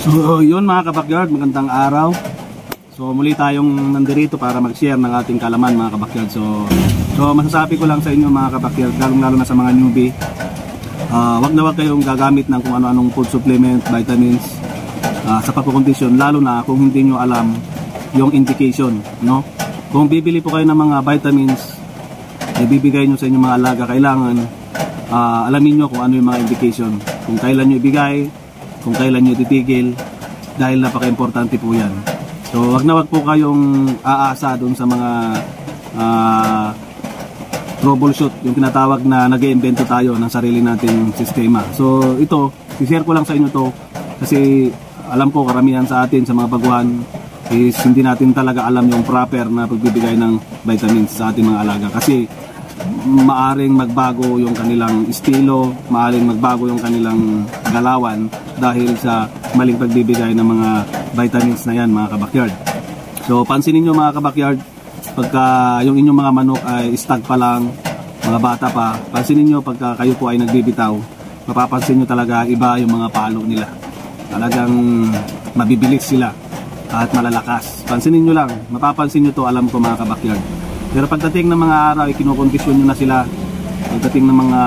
So yun mga kabakyard, magandang araw. So muli tayong nandirito para mag-share ng ating kalaman mga kabakyard. So masasabi ko lang sa inyo mga kabakyard, lalo na sa mga newbie, wag na wag kayong gagamit ng kung ano-anong food supplement, vitamins sa pagkukondisyon, lalo na kung hindi nyo alam yung indication, no? Kung bibili po kayo ng mga vitamins, ibibigay nyo sa inyong mga alaga, kailangan alamin nyo kung ano yung mga indication, kung kailan nyo ibigay, kung kailan nyo titigil, dahil napaka-importante po yan. So wag na wag po kayong aasa doon sa mga troubleshoot, yung tinatawag na nag-iimbento tayo ng sarili nating sistema. So ito, i-share ko lang sa inyo to kasi alam ko karamihan sa atin sa mga baguhan is hindi natin talaga alam yung proper na pagbibigay ng vitamins sa ating mga alaga, kasi maaring magbago yung kanilang estilo, maaring magbago yung kanilang galawan dahil sa maling pagbibigay ng mga vitamins na yan mga kabakyard. So pansinin nyo mga kabakyard, pagka yung inyong mga manok ay stag pa lang, mga bata pa, pansinin nyo pagka kayo po ay nagbibitaw, mapapansin nyo talaga iba yung mga palo nila, talagang mabibilis sila at malalakas. Pansinin nyo lang, mapapansin nyo to, alam ko mga kabakyard. Pero pagdating ng mga araw, kinokondisyon nyo na sila. Pagdating ng mga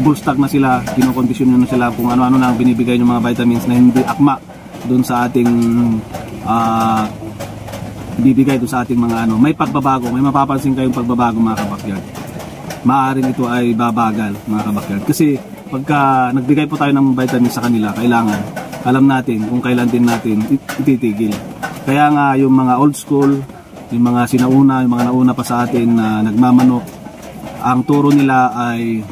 bullstag na sila, kinokondisyon nyo na sila kung ano-ano na binibigay ng mga vitamins na hindi akma doon sa ating bibigay doon sa ating mga ano. May pagbabago, may mapapansin kayong pagbabago mga kabakyard. Maaring ito ay babagal mga kabakyard. Kasi pagka nagbigay po tayo ng vitamins sa kanila, kailangan alam natin kung kailan din natin ititigil. Kaya nga yung mga old school, yung mga sinauna, yung mga nauna pa sa atin na nagmamanok, ang turo nila ay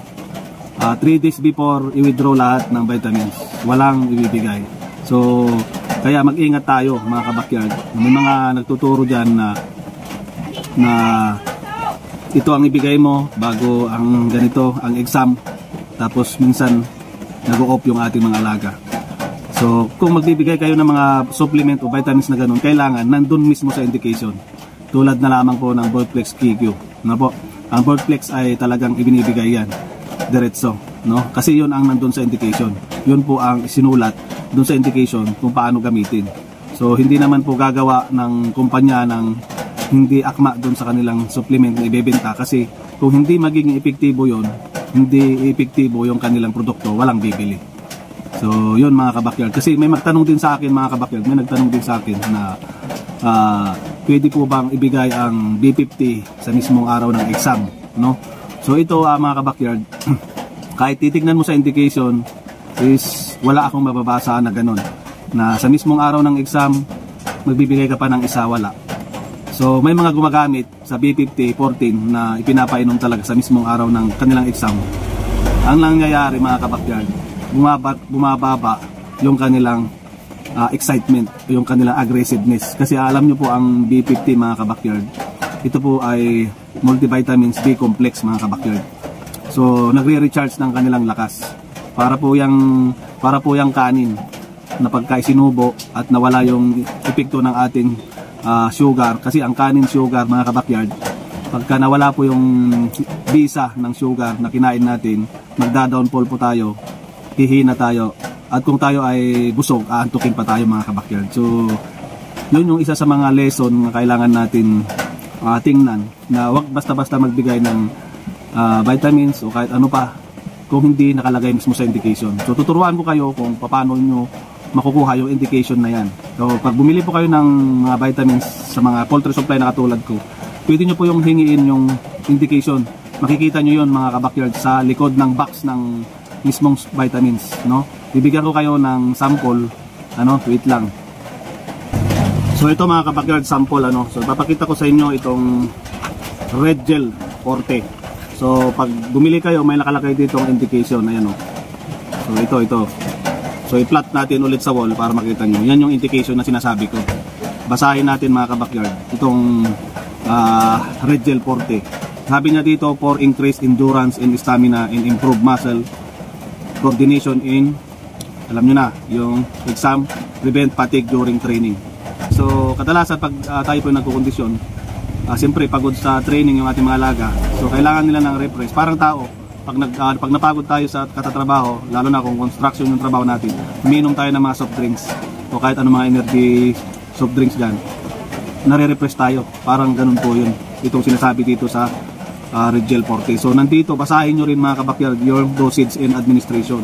3 days before i-withdraw lahat ng vitamins, walang ibibigay. So kaya mag-ingat tayo mga kabakyard. May mga nagtuturo dyan na ito ang ibigay mo bago ang ganito, ang exam, tapos minsan nag-o-off yung ating mga alaga. So kung magbibigay kayo ng mga supplement o vitamins na ganun, kailangan nandun mismo sa indication. Tulad na lamang po ng Voltplex QQ, no po? Ang Voltplex ay talagang ibinibigay yan diretso, no? Kasi yun ang nandun sa indication. Yun po ang sinulat dun sa indication kung paano gamitin. So hindi naman po gagawa ng kumpanya ng hindi akma dun sa kanilang supplement na ibebenta, kasi kung hindi magiging epektibo yun, hindi epektibo yung kanilang produkto, walang bibili. So yun mga kabakyard. Kasi may magtanong din sa akin mga kabakyard, may nagtanong din sa akin na pwede po bang ibigay ang B50 sa mismong araw ng exam, no? So ito mga kabakyard, kahit titignan mo sa indication is wala akong mababasa na ganun, na sa mismong araw ng exam magbibigay ka pa ng isa, wala. So may mga gumagamit sa B50 14 na ipinapainom talaga sa mismong araw ng kanilang exam. Ang nangyayari mga kabakyard, bumababa yung kanilang excitement, yung kanilang aggressiveness. Kasi alam nyo po ang B50 mga kabakyard, ito po ay multivitamins B complex mga kabakyard. So nagre-recharge ng kanilang lakas. Para po yung kanin na pagka isinubo at nawala yung epekto ng ating sugar. Kasi ang kanin sugar mga kabakyard, pagka nawala po yung bisa ng sugar na kinain natin, magda-downfall po tayo, hihina tayo. At kung tayo ay busog, aantukin pa tayo mga kabakyard. So yun yung isa sa mga lesson na kailangan natin tingnan, na wag basta-basta magbigay ng vitamins o kahit ano pa kung hindi nakalagay mismo sa indication. So tuturuan ko kayo kung paano nyo makukuha yung indication na yan. So pag bumili po kayo ng mga vitamins sa mga poultry supply na katulad ko, pwede nyo po yung hingiin yung indication. Makikita nyo yun mga kabakyard sa likod ng box ng mismong vitamins, no? Bibigyan ko kayo ng sample, wait lang. So ito mga kabakyard, sample, so papakita ko sa inyo itong red gel forte. So pag bumili kayo, may nakalagay dito ang indication, ayan. So ito. So i-plot natin ulit sa wall para makita nyo. Yan yung indication na sinasabi ko. Basahin natin mga kabakyard, itong red gel forte. Sabi niya dito, for increased endurance and stamina and improved muscle coordination in, alam nyo na, yung exam, prevent fatigue during training. So kadalasan pag tayo po nagkukondisyon, siyempre pagod sa training yung ating mga alaga, so kailangan nila ng refresh. Parang tao, pag napagod tayo sa katatrabaho, lalo na kung construction yung trabaho natin, uminom tayo ng mga soft drinks o kahit anong mga energy soft drinks dyan, nare-repress tayo. Parang ganun po yun, itong sinasabi dito sa Red Gel Forte. So nandito, basahin nyo rin mga kabakyard your dosage and administration.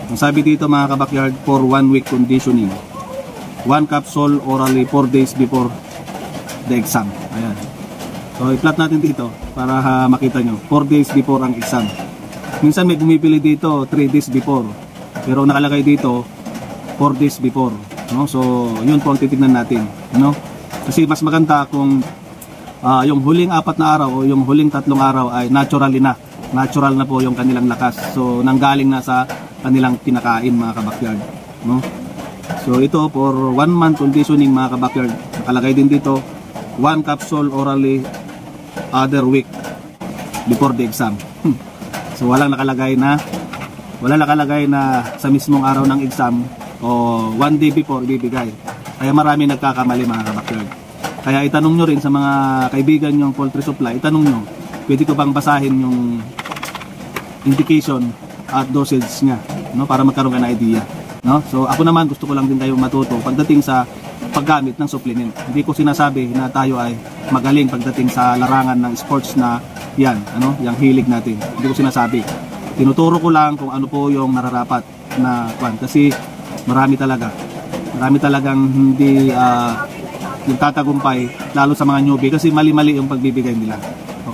Ang sabi dito mga kabakyard, for 1 week conditioning, 1 capsule orally 4 days before the exam. Ayan. So i-plot natin dito para makita nyo, 4 days before ang exam. Minsan may bumipili dito 3 days before, pero nakalagay dito 4 days before, no? So yun po ang titignan natin, no? Kasi mas maganda kung yung huling 4 na araw o yung huling 3 araw ay natural na po yung kanilang lakas. So nanggaling na sa kanilang kinakain mga kabakyard, no? So ito for 1 month conditioning mga kabakyard, nakalagay din dito 1 capsule orally other week before the exam. So walang nakalagay na sa mismong araw ng exam o 1 day before ibibigay. Kaya marami nagkakamali mga kabakyard. Kaya itanong nyo rin sa mga kaibigan yung poultry supply, itanong nyo, pwede ko bang basahin yung indication at dosage niya, no, para magkaroon ka ng idea, no? So ako naman gusto ko lang din kayong matuto pagdating sa paggamit ng supplement. Hindi ko sinasabi na tayo ay magaling pagdating sa larangan ng sports na yan, yung hilig natin. Hindi ko sinasabi. Tinuturo ko lang kung ano po yung nararapat na kwan. Kasi marami talagang hindi yung tatagumpay, lalo sa mga newbie, kasi mali-mali yung pagbibigay nila.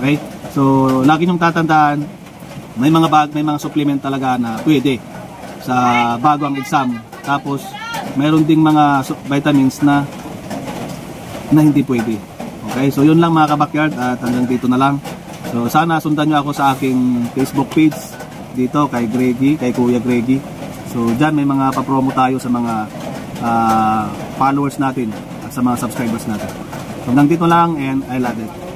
Okay? So, lagi nyong tatandaan, may mga supplement talaga na pwede sa bago ang exam. Tapos, mayroon ding mga vitamins na hindi pwede. Okay? So, yun lang mga kabakyard, at hanggang dito na lang. So, sana sundan nyo ako sa aking Facebook page dito kay Kuya Greggy. So, dyan may mga papromo tayo sa mga followers natin at sa mga subscribers natin. So, hanggang dito lang, and I love it.